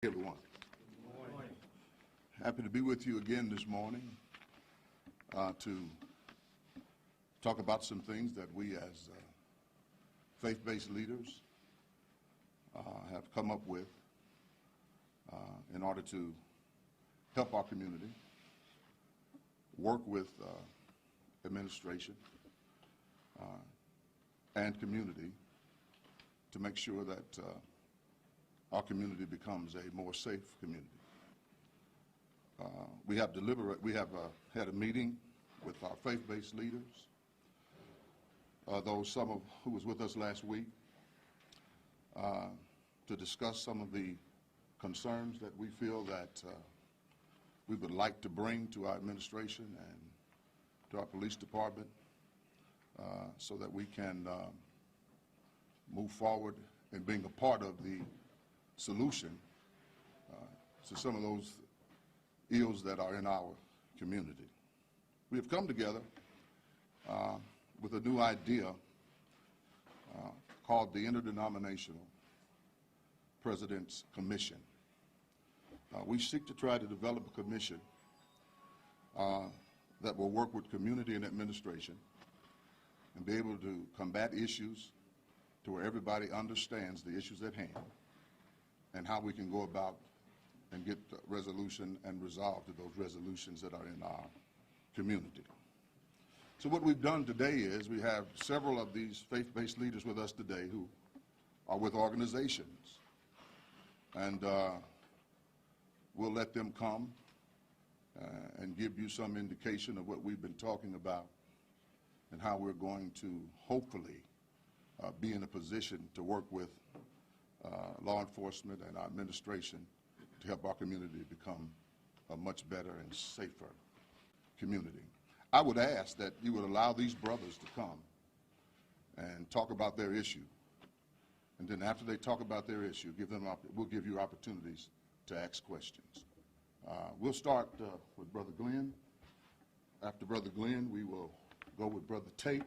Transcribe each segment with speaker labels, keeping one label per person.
Speaker 1: Everyone. Good morning. Happy to be with you again this morning to talk about some things that we as faith-based leaders have come up with in order to help our community, work with administration and community to make sure that our community becomes a more safe community. We have had a meeting with our faith-based leaders, some of who was with us last week, to discuss some of the concerns that we feel that we would like to bring to our administration and to our police department so that we can move forward in being a part of the solution to some of those ills that are in our community. We have come together with a new idea called the Interdenominational President's Commission. We seek to try to develop a commission that will work with community and administration and be able to combat issues to where everybody understands the issues at hand and how we can go about and get resolution and resolve to those resolutions that are in our community. So what we've done today is we have several of these faith-based leaders with us today who are with organizations, and we'll let them come and give you some indication of what we've been talking about and how we're going to hopefully be in a position to work with law enforcement and our administration to help our community become a much better and safer community. I would ask that you would allow these brothers to come and talk about their issue. And then after they talk about their issue, we'll give you opportunities to ask questions. We'll start with Brother Glenn. After Brother Glenn, we will go with Brother Tate.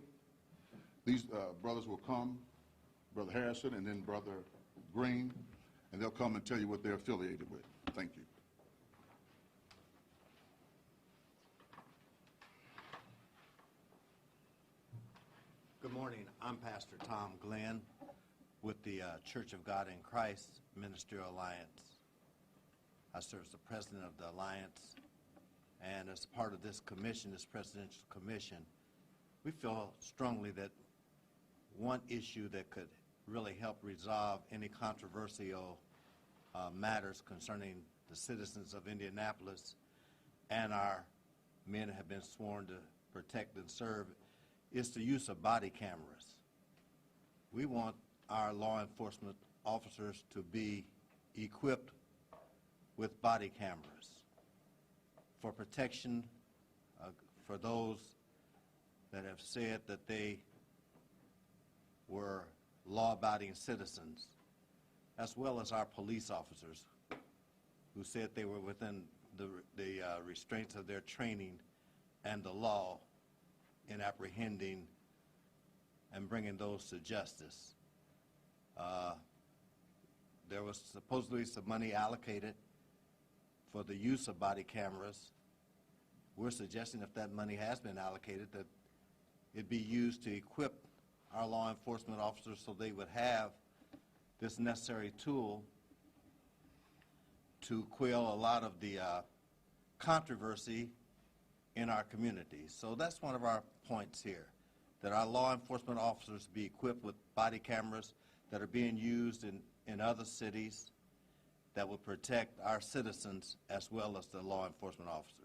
Speaker 1: These brothers will come, Brother Harrison and then Brother Green, and they'll come and tell you what they're affiliated with. Thank you.
Speaker 2: Good morning. I'm Pastor Tom Glenn with the Church of God in Christ Ministerial Alliance. I serve as the president of the Alliance, and as part of this commission, this presidential commission, we feel strongly that one issue that could really help resolve any controversial matters concerning the citizens of Indianapolis and our men have been sworn to protect and serve is the use of body cameras. We want our law enforcement officers to be equipped with body cameras for protection for those that have said that they were law-abiding citizens, as well as our police officers who said they were within the restraints of their training and the law in apprehending and bringing those to justice. There was supposedly some money allocated for the use of body cameras. We're suggesting if that money has been allocated that it be used to equip our law enforcement officers so they would have this necessary tool to quell a lot of the controversy in our community. So that's one of our points here, that our law enforcement officers be equipped with body cameras that are being used in other cities that will protect our citizens as well as the law enforcement officers.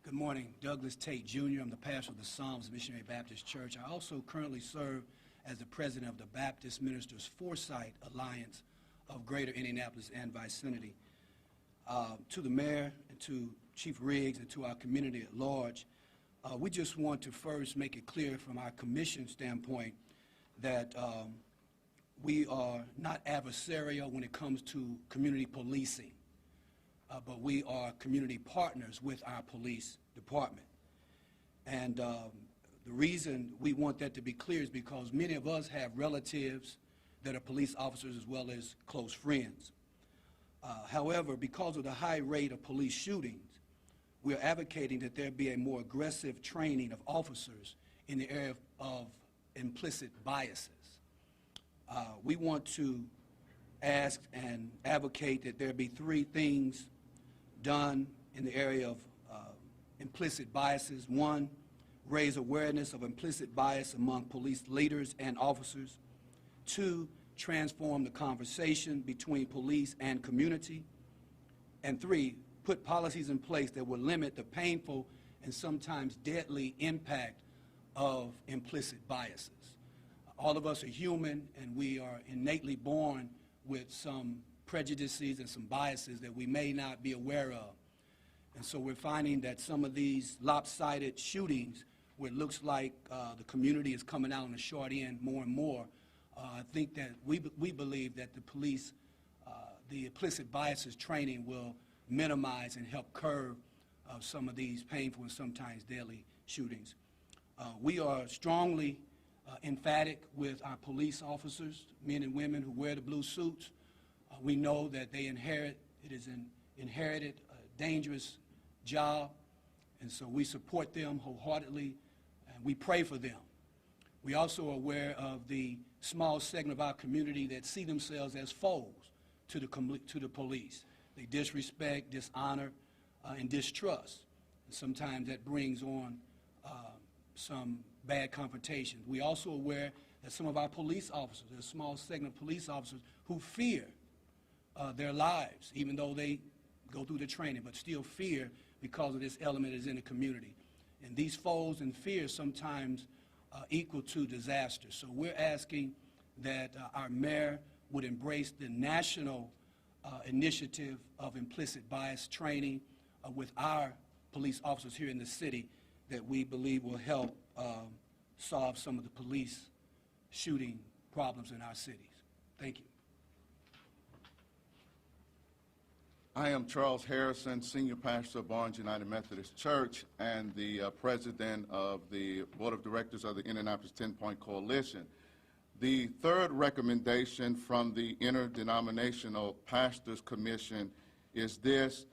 Speaker 3: Good morning. Douglas Tate, Jr. I'm the pastor of the Psalms Missionary Baptist Church. I also currently serve as the president of the Baptist Ministers Foresight Alliance of Greater Indianapolis and vicinity. To the mayor and to Chief Riggs and to our community at large, we just want to first make it clear from our commission standpoint that we are not adversarial when it comes to community policing. but we are community partners with our police department. And the reason we want that to be clear is because many of us have relatives that are police officers as well as close friends. However, because of the high rate of police shootings, we're advocating that there be a more aggressive training of officers in the area of implicit biases. We want to ask and advocate that there be 3 things done in the area of implicit biases. 1, raise awareness of implicit bias among police leaders and officers. 2, transform the conversation between police and community. And 3, put policies in place that will limit the painful and sometimes deadly impact of implicit biases. All of us are human, and we are innately born with some prejudices and some biases that we may not be aware of. And so we're finding that some of these lopsided shootings, where it looks like the community is coming out on the short end more and more, I think that we believe that the police, the implicit biases training will minimize and help curb some of these painful and sometimes deadly shootings. We are strongly emphatic with our police officers, men and women who wear the blue suits. We know that it is an inherited, dangerous job, and so we support them wholeheartedly, and we pray for them. We also are aware of the small segment of our community that see themselves as foes to the police. They disrespect, dishonor, and distrust. And sometimes that brings on some bad confrontations. We also aware that some of our police officers, there's a small segment of police officers who fear their lives, even though they go through the training, but still fear because of this element is in the community. And these foes and fears sometimes equal to disaster. So we're asking that our mayor would embrace the national initiative of implicit bias training with our police officers here in the city that we believe will help solve some of the police shooting problems in our cities. Thank you.
Speaker 4: I am Charles Harrison, Senior Pastor of Barnes United Methodist Church and the President of the Board of Directors of the Indianapolis 10-Point Coalition. The third recommendation from the Interdenominational Pastors Commission is this: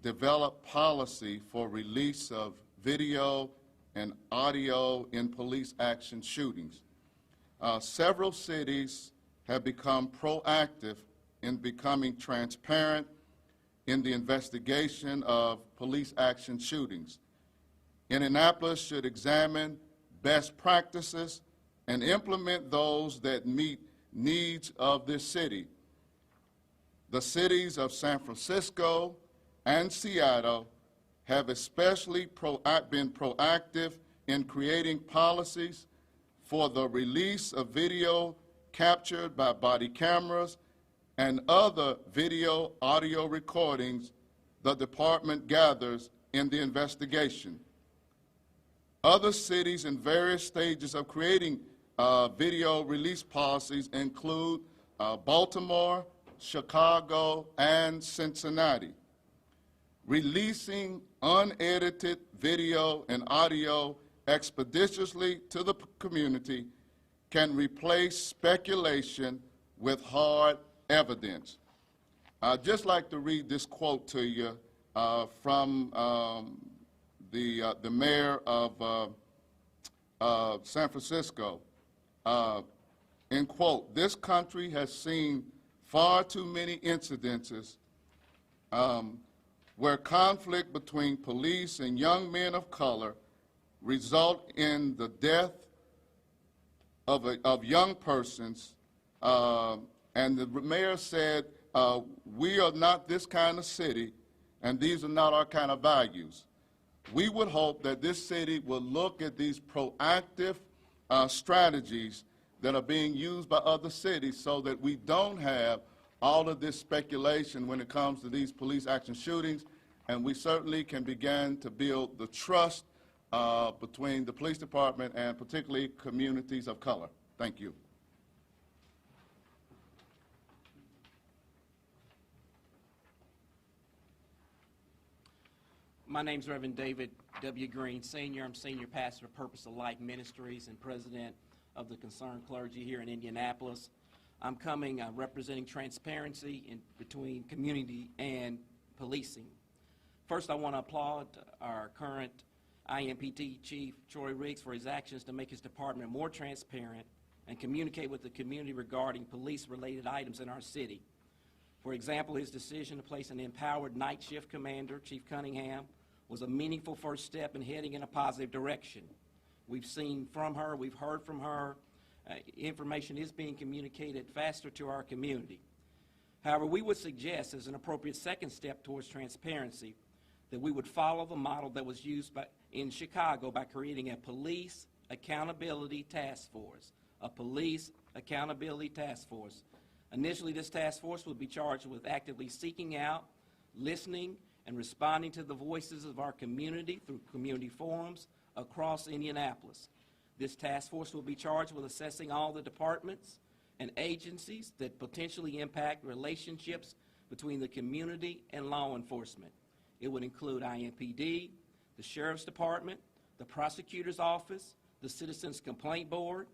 Speaker 4: develop policy for release of video and audio in police action shootings. Several cities have become proactive in becoming transparent in the investigation of police action shootings. Indianapolis should examine best practices and implement those that meet needs of this city. The cities of San Francisco and Seattle have especially been proactive in creating policies for the release of video captured by body cameras and other video audio recordings the department gathers in the investigation. Other cities in various stages of creating video release policies include Baltimore, Chicago, and Cincinnati. Releasing unedited video and audio expeditiously to the community can replace speculation with hard evidence. I'd just like to read this quote to you from the mayor of San Francisco. In quote, "This country has seen far too many incidences where conflict between police and young men of color result in the death of young persons." And the mayor said, we are not this kind of city, and these are not our kind of values. We would hope that this city will look at these proactive strategies that are being used by other cities so that we don't have all of this speculation when it comes to these police action shootings, and we certainly can begin to build the trust between the police department and particularly communities of color. Thank you.
Speaker 5: My name's Reverend David W. Green, Sr. I'm Senior Pastor of Purpose of Life Ministries and President of the Concerned Clergy here in Indianapolis. I'm coming representing transparency between community and policing. First, I want to applaud our current IMPD Chief, Troy Riggs, for his actions to make his department more transparent and communicate with the community regarding police-related items in our city. For example, his decision to place an empowered night shift commander, Chief Cunningham, was a meaningful first step in heading in a positive direction. We've seen from her, we've heard from her, information is being communicated faster to our community. However, we would suggest as an appropriate second step towards transparency that we would follow the model that was used in Chicago by creating a police accountability task force, a police accountability task force. Initially, this task force would be charged with actively seeking out, listening, and responding to the voices of our community through community forums across Indianapolis. This task force will be charged with assessing all the departments and agencies that potentially impact relationships between the community and law enforcement. It would include IMPD, the Sheriff's Department, the Prosecutor's Office, the Citizens Complaint Board,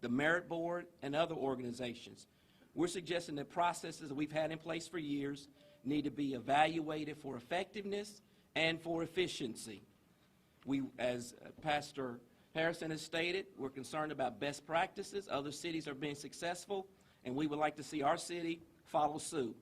Speaker 5: the Merit Board, and other organizations. We're suggesting that processes that we've had in place for years need to be evaluated for effectiveness and for efficiency. We, as Pastor Harrison has stated, we're concerned about best practices. Other cities are being successful, and we would like to see our city follow suit.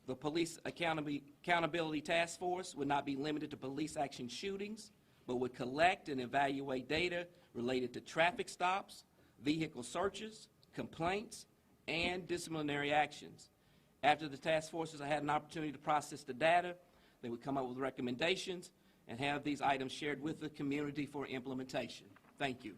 Speaker 5: The Police Accountability Task Force would not be limited to police action shootings, but would collect and evaluate data related to traffic stops, vehicle searches, complaints, and disciplinary actions. After the task forces had an opportunity to process the data, they would come up with recommendations and have these items shared with the community for implementation. Thank you.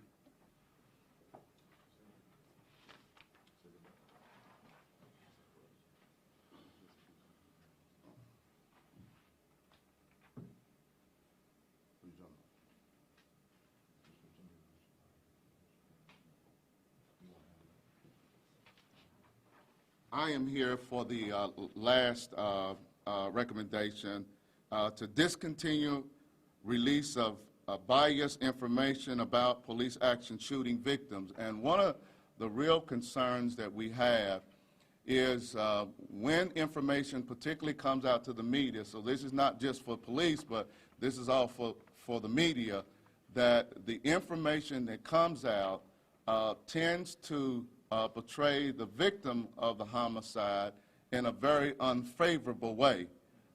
Speaker 4: I am here for the last recommendation to discontinue release of biased information about police action shooting victims. And one of the real concerns that we have is when information particularly comes out to the media, so this is not just for police, but this is all for the media, that the information that comes out tends to portray the victim of the homicide in a very unfavorable way.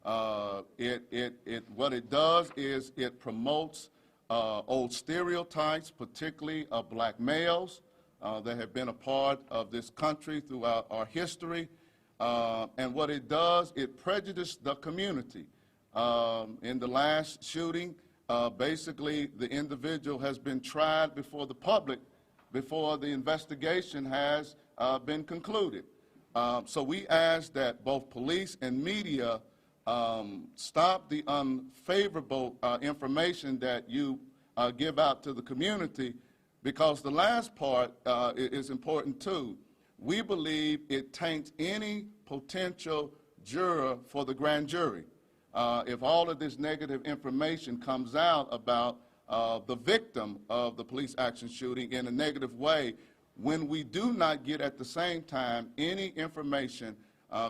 Speaker 4: What it does is it promotes old stereotypes, particularly of black males that have been a part of this country throughout our history. And what it does, it prejudices the community. In the last shooting, basically the individual has been tried before the public before the investigation has been concluded. So we ask that both police and media stop the unfavorable information that you give out to the community, because the last part is important too. We believe it taints any potential juror for the grand jury. If all of this negative information comes out about the victim of the police action shooting in a negative way, when we do not get at the same time any information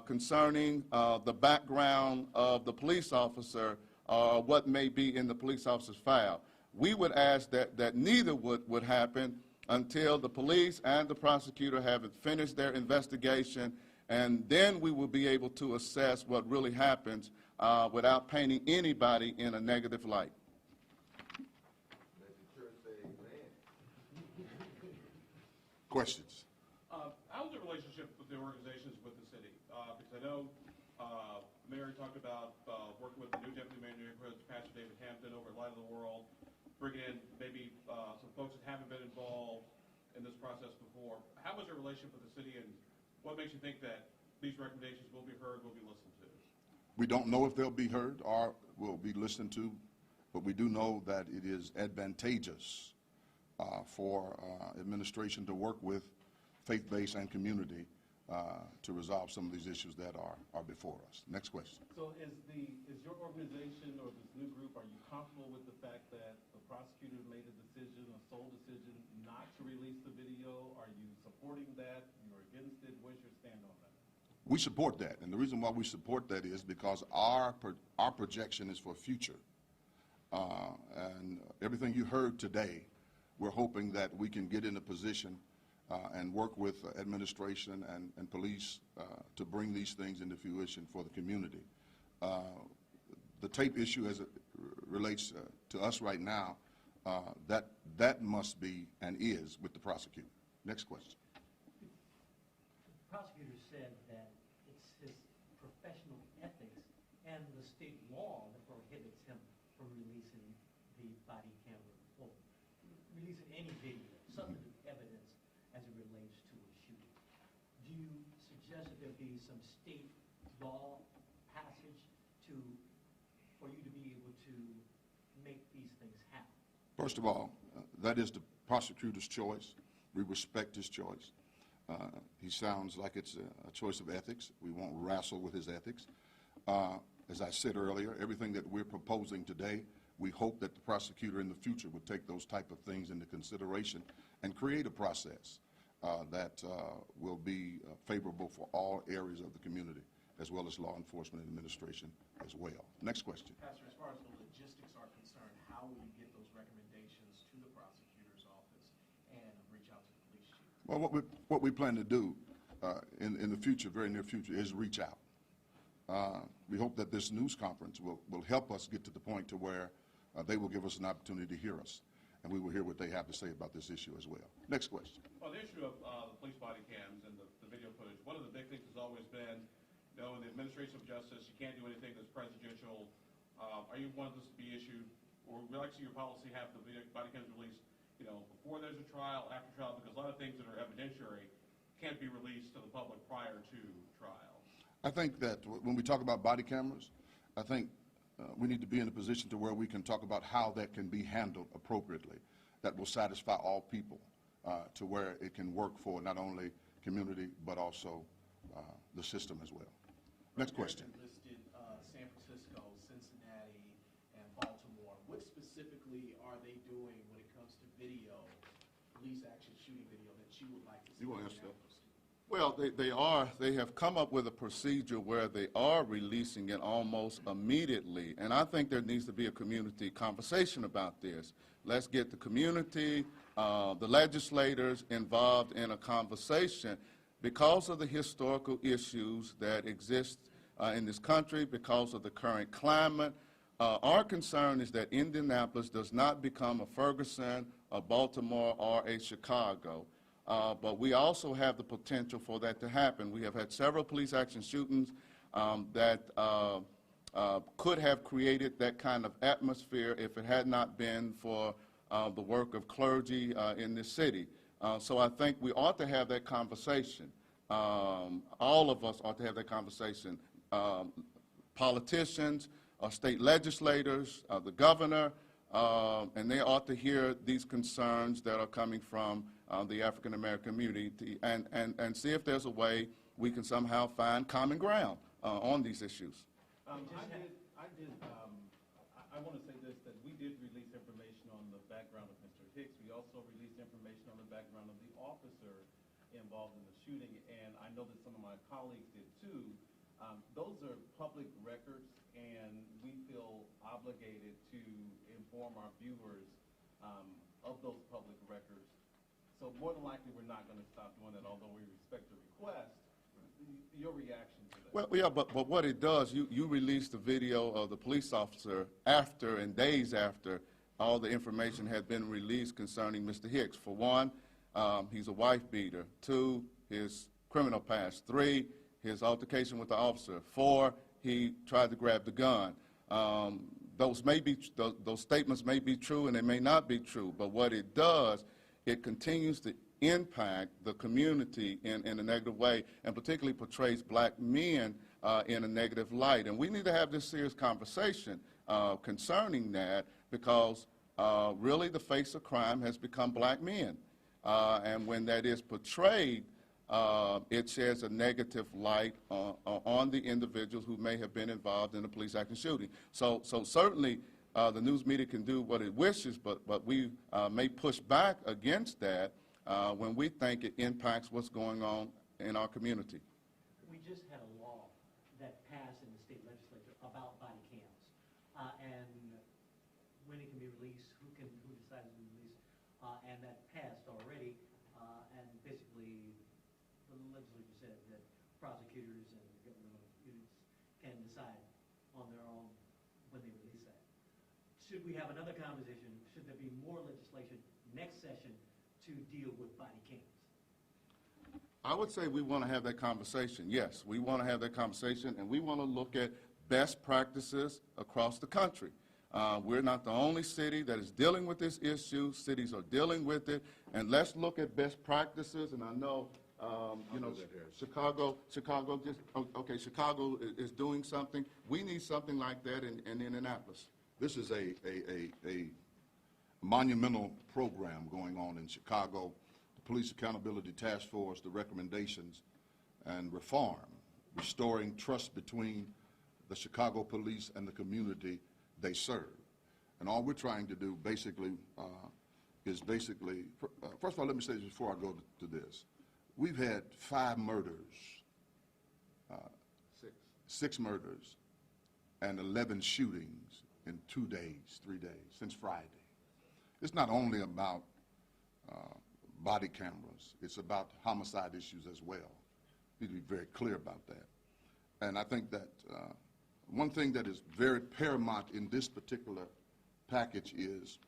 Speaker 4: concerning the background of the police officer or what may be in the police officer's file. We would ask that neither would happen until the police and the prosecutor have finished their investigation, and then we will be able to assess what really happens without painting anybody in a negative light.
Speaker 1: Questions?
Speaker 6: How's the relationship with the organizations with the city? Because I know Mary talked about working with the new deputy mayor neighborhoods, Pastor David Hampton over at Light of the World, bringing in maybe some folks that haven't been involved in this process before. How is your relationship with the city, and what makes you think that these recommendations will be heard, will be listened to?
Speaker 1: We don't know if they'll be heard or will be listened to, but we do know that it is advantageous for administration to work with faith-based and community to resolve some of these issues that are before us. Next question.
Speaker 6: So is your organization or this new group, are you comfortable with the fact that the prosecutor made a decision, a sole decision, not to release the video? Are you supporting that? You're against it? Where's your stand on that?
Speaker 1: We support that, and the reason why we support that is because our projection is for future. And everything you heard today, we're hoping that we can get in a position and work with administration and police to bring these things into fruition for the community. The tape issue as it relates to us right now, that must be and is with the prosecutor. Next question.
Speaker 7: The prosecutor said that it's his professional ethics and the state law that prohibits him from releasing the body camera or releasing any video, substantive evidence as it relates to a shooting. Do you suggest that there be some state law passage for you to be able to make these things happen?
Speaker 1: First of all, that is the prosecutor's choice. We respect his choice. He sounds like it's a choice of ethics. We won't wrestle with his ethics. As I said earlier, everything that we're proposing today, we hope that the prosecutor in the future would take those type of things into consideration and create a process that will be favorable for all areas of the community, as well as law enforcement and administration as well. Next question.
Speaker 8: Pastor, as far as the logistics are concerned, how will you get those recommendations to the prosecutor's office and reach out to the police chief?
Speaker 1: Well, what we plan to do in the future, very near future, is reach out. We hope that this news conference will help us get to the point to where they will give us an opportunity to hear us, and we will hear what they have to say about this issue as well. Next question.
Speaker 6: On the issue of the police body cams and the video footage, one of the big things has always been, you know, in the administration of justice, you can't do anything that's prejudicial. Are you wanting this to be issued, or would like to see your policy have the video body cams released, you know, before there's a trial, after trial, because a lot of things that are evidentiary can't be released to the public prior to trial?
Speaker 1: I think that when we talk about body cameras, I think we need to be in a position to where we can talk about how that can be handled appropriately, that will satisfy all people, to where it can work for not only community but also the system as well. Next question.
Speaker 8: Listed San Francisco, Cincinnati, and Baltimore. What specifically are they doing when it comes to video, police action shooting video, that you would like to see?
Speaker 1: You want to answer that?
Speaker 4: Well, they have come up with a procedure where they are releasing it almost immediately, and I think there needs to be a community conversation about this. Let's get the community, the legislators involved in a conversation because of the historical issues that exist in this country, because of the current climate. Our concern is that Indianapolis does not become a Ferguson, a Baltimore, or a Chicago. But we also have the potential for that to happen. We have had several police action shootings that could have created that kind of atmosphere if it had not been for the work of clergy in this city. So I think we ought to have that conversation. All of us ought to have that conversation. Politicians, state legislators, the governor, and they ought to hear these concerns that are coming from the African American community and see if there's a way we can somehow find common ground on these issues.
Speaker 6: I want to say this, that we did release information on the background of Mr. Hicks. We also released information on the background of the officer involved in the shooting, and I know that some of my colleagues did too. Those are public records, and we feel obligated to inform our viewers of those public records. So more than likely, we're not going to stop doing that, although we respect the request. Your reaction to that?
Speaker 4: Well, yeah, but what it does, you release the video of the police officer after and days after all the information had been released concerning Mr. Hicks. For one, he's a wife beater. 2, his criminal past. 3, his altercation with the officer. 4, he tried to grab the gun. Those statements may be true and they may not be true, but what it does, it continues to impact the community in a negative way, and particularly portrays black men in a negative light. And we need to have this serious conversation concerning that, because really the face of crime has become black men. And when that is portrayed it sheds a negative light on the individuals who may have been involved in a police action shooting. So certainly the news media can do what it wishes, but we may push back against that when we think it impacts what's going on in our community.
Speaker 7: We just had a law that passed in the state legislature about body cams, and when it can be released, who decides to be released, and that passed already, and basically the legislature said that prosecutors and governmental units can decide on their own when they release that. Should we have another conversation? Should there be more legislation next session to deal with body cams?
Speaker 4: I would say we want to have that conversation. Yes, we want to have that conversation, and we want to look at best practices across the country. We're not the only city that is dealing with this issue. Cities are dealing with it, and let's look at best practices. And I know, Chicago is doing something. We need something like that in Indianapolis.
Speaker 1: This is a monumental program going on in Chicago. The Police Accountability Task Force, the recommendations and reform, restoring trust between the Chicago police and the community they serve. And all we're trying to do basically is first of all, let me say this before I go to this. We've had 5 murders, 6 murders, and 11 shootings in 2 days, 3 days, since Friday. It's not only about body cameras, it's about homicide issues as well. We need to be very clear about that. And I think that one thing that is very paramount in this particular package is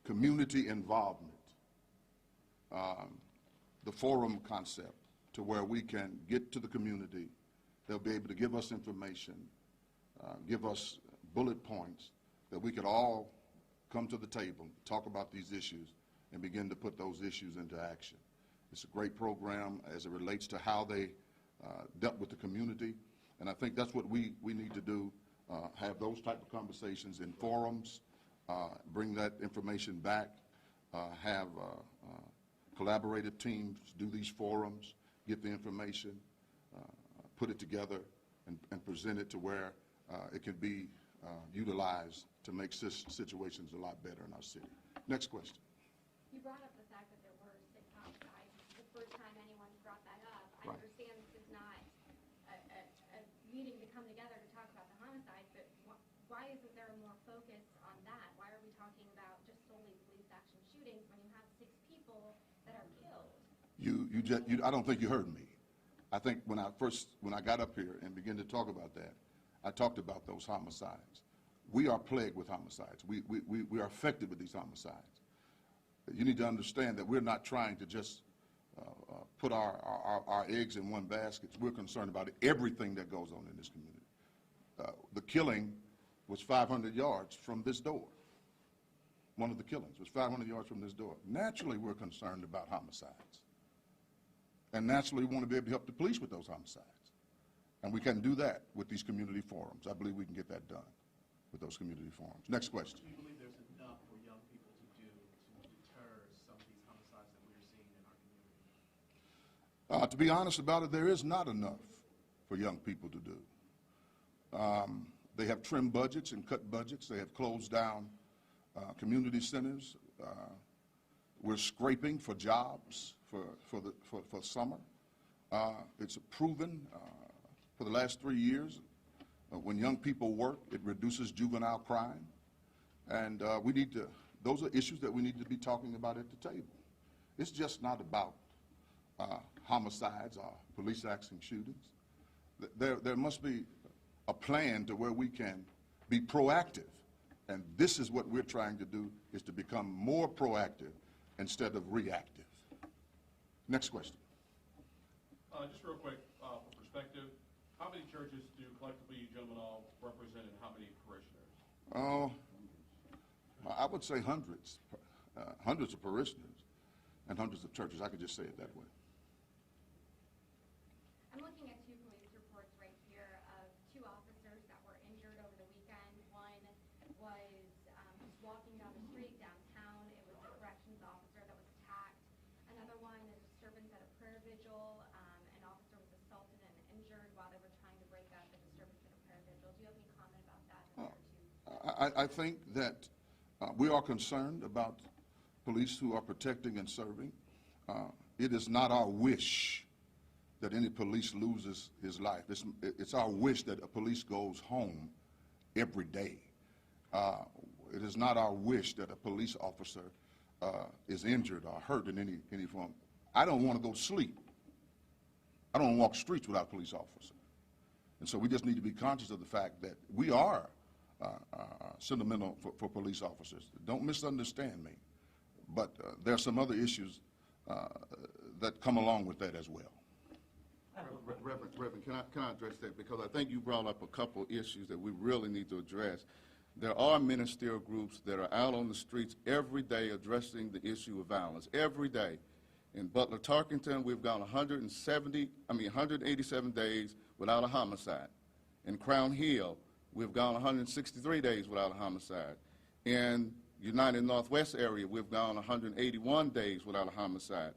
Speaker 1: community involvement. The forum concept, to where we can get to the community. They'll be able to give us information, give us bullet points that we could all come to the table, talk about these issues, and begin to put those issues into action. It's a great program as it relates to how they dealt with the community, and I think that's what we need to do, have those type of conversations in forums, bring that information back, have collaborative teams do these forums, get the information, put it together, and present it to where it can be utilized to make situations a lot better in our city. Next question.
Speaker 9: You brought up the fact that there were 6 homicides. This is the first time anyone's brought that up. I
Speaker 1: Right.
Speaker 9: understand this is not a meeting to come together to talk about the homicides, but why isn't there more focus on that? Why are we talking about just solely police action shootings when you have 6 people that are killed?
Speaker 1: I don't think you heard me. I think when I got up here and began to talk about that, I talked about those homicides. We are plagued with homicides. We are affected with these homicides. You need to understand that we're not trying to just put our eggs in one basket. We're concerned about everything that goes on in this community. The killing was 500 yards from this door. One of the killings was 500 yards from this door. Naturally, we're concerned about homicides. And naturally, we want to be able to help the police with those homicides. And we can do that with these community forums. I believe we can get that done with those community forums. Next question.
Speaker 8: Do you believe there's enough for young people to do to deter some of these homicides that we're seeing in our community?
Speaker 1: To be honest about it, there is not enough for young people to do. They have trimmed budgets and cut budgets. They have closed down community centers. We're scraping for jobs for summer. It's proven for the last 3 years, when young people work, it reduces juvenile crime. And those are issues that we need to be talking about at the table. It's just not about homicides or police action shootings. There must be a plan to where we can be proactive. And this is what we're trying to do, is to become more proactive instead of reactive. Next question.
Speaker 6: Just real quick, for perspective, how many churches do collectively you gentlemen all represent, and how many parishioners?
Speaker 1: Oh, I would say hundreds of parishioners and hundreds of churches. I could just say it that way.
Speaker 9: I'm looking at 2 police reports right here of 2 officers that were injured over the weekend. One was just walking down the street downtown. It was a corrections officer that was attacked. Another one is a disturbance at a prayer vigil.
Speaker 1: I think that we are concerned about police who are protecting and serving. It is not our wish that any police loses his life. It's our wish that a police goes home every day. It is not our wish that a police officer is injured or hurt in any form. I don't want to go to sleep. I don't want to walk streets without a police officer. And so we just need to be conscious of the fact that we are sentimental for police officers. Don't misunderstand me. But there are some other issues that come along with that as well.
Speaker 4: Reverend, can I address that? Because I think you brought up a couple issues that we really need to address. There are ministerial groups that are out on the streets every day addressing the issue of violence, every day. In Butler Tarkington, we've gone 187 days without a homicide. In Crown Hill, we've gone 163 days without a homicide. In United Northwest area, we've gone 181 days without a homicide.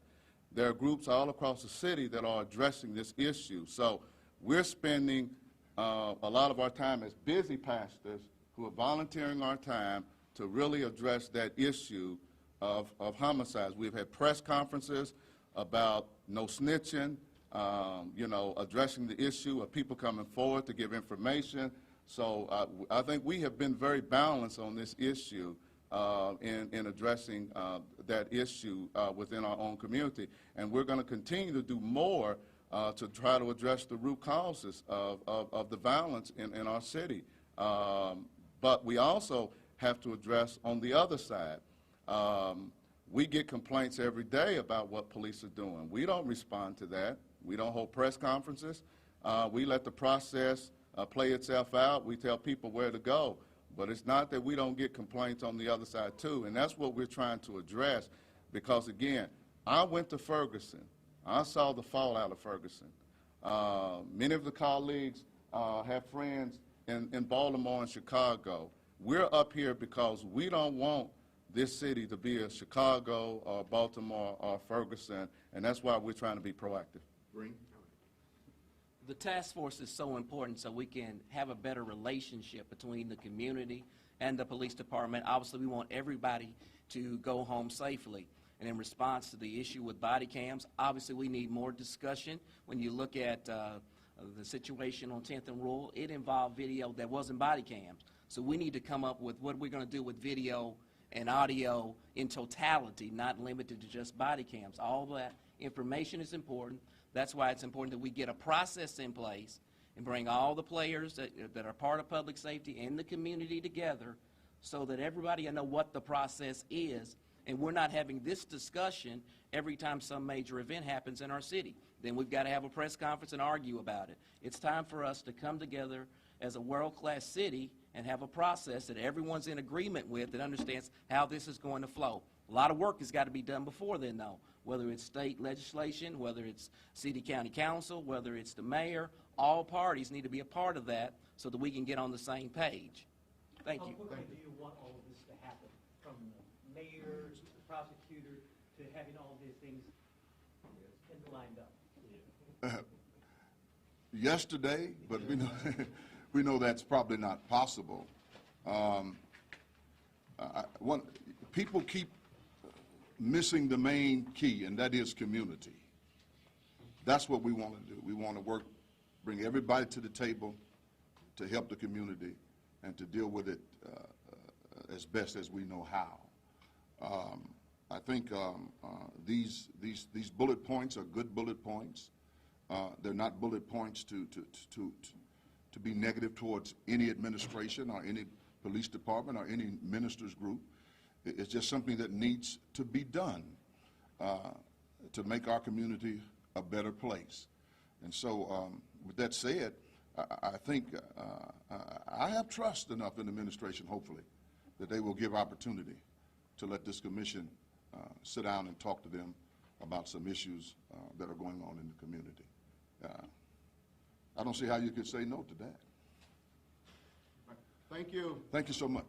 Speaker 4: There are groups all across the city that are addressing this issue. So we're spending a lot of our time as busy pastors who are volunteering our time to really address that issue of homicides. We've had press conferences about no snitching, addressing the issue of people coming forward to give information. So I think we have been very balanced on this issue in addressing that issue within our own community. And we're going to continue to do more to try to address the root causes of the violence in our city. But we also have to address on the other side. We get complaints every day about what police are doing. We don't respond to that. We don't hold press conferences. We let the process play itself out. We tell people where to go. But it's not that we don't get complaints on the other side, too. And that's what we're trying to address because, again, I went to Ferguson. I saw the fallout of Ferguson. Many of the colleagues have friends in Baltimore and Chicago. We're up here because we don't want this city to be a Chicago or Baltimore or Ferguson, and that's why we're trying to be proactive.
Speaker 1: Green?
Speaker 5: The task force is so important so we can have a better relationship between the community and the police department. Obviously, we want everybody to go home safely. And in response to the issue with body cams, obviously we need more discussion. When you look at the situation on 10th and Rural, it involved video that wasn't body cams. So we need to come up with what we're going to do with video and audio in totality, not limited to just body cams. All that information is important. That's why it's important that we get a process in place and bring all the players that are part of public safety and the community together so that everybody will know what the process is, and we're not having this discussion every time some major event happens in our city. Then we've got to have a press conference and argue about it. It's time for us to come together as a world-class city and have a process that everyone's in agreement with that understands how this is going to flow. A lot of work has got to be done before then, though, whether it's state legislation, whether it's city county council, whether it's the mayor. All parties need to be a part of that so that we can get on the same page. Thank you.
Speaker 7: How quickly do you want all of this to happen, from the mayor to the prosecutor to having all these things lined up?
Speaker 1: Yesterday, but we know that's probably not possible. People keep missing the main key, and that is community. That's what we want to do. We want to bring everybody to the table to help the community and to deal with it as best as we know how. I think these bullet points are good bullet points. They're not bullet points to be negative towards any administration or any police department or any minister's group. It's just something that needs to be done to make our community a better place. And so with that said, I think I have trust enough in the administration, hopefully, that they will give opportunity to let this commission sit down and talk to them about some issues that are going on in the community. I don't see how you could say no to that.
Speaker 4: Thank you.
Speaker 1: Thank you so much.